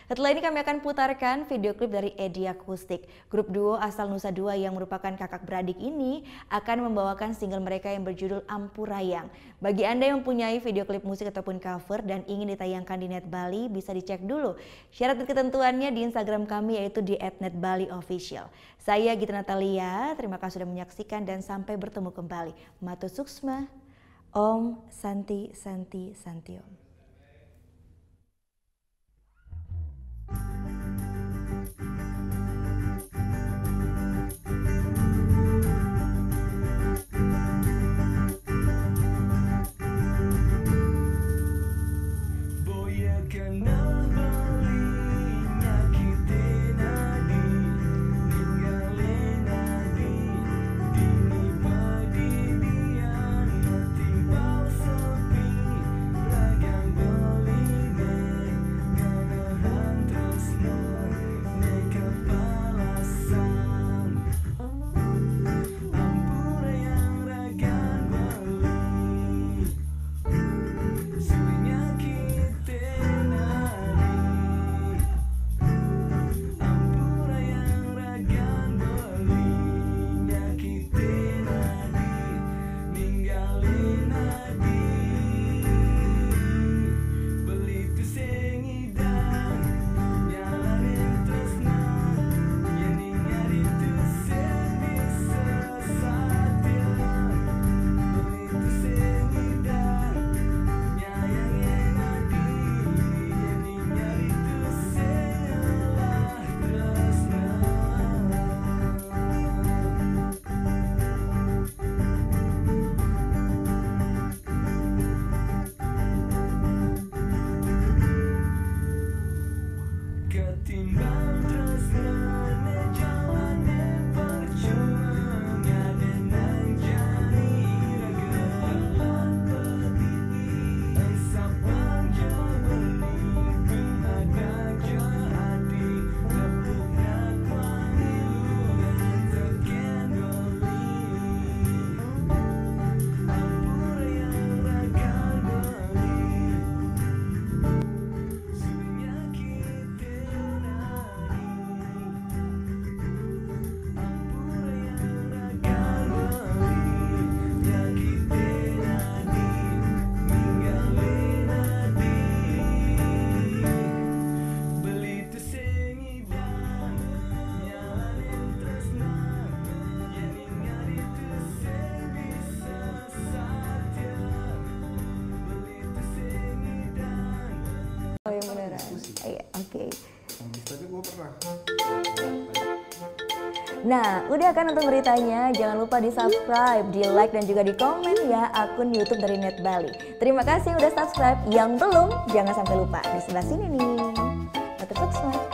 Setelah ini kami akan putarkan video klip dari Edi Akustik. Grup duo asal Nusa Dua yang merupakan kakak beradik ini akan membawakan single mereka yang berjudul Ampurayang. Bagi Anda yang mempunyai video klip musik ataupun cover dan ingin ditayangkan di Net Bali, bisa dicek dulu syarat dan ketentuannya di Instagram kami, yaitu di @netbaliofficial. Saya Gita Natalia, terima kasih sudah menyaksikan dan sampai bertemu kembali. Matu Suksma, Om Santi Santi Santi Om. Oh yang beneran? Iya, oke. Tapi gue pernah. Nah, udah kan nonton beritanya? Jangan lupa di subscribe, di like dan juga di komen ya akun YouTube dari Net Bali. Terima kasih udah subscribe. Yang belum, jangan sampai lupa di sebelah sini nih. Matu Suksma.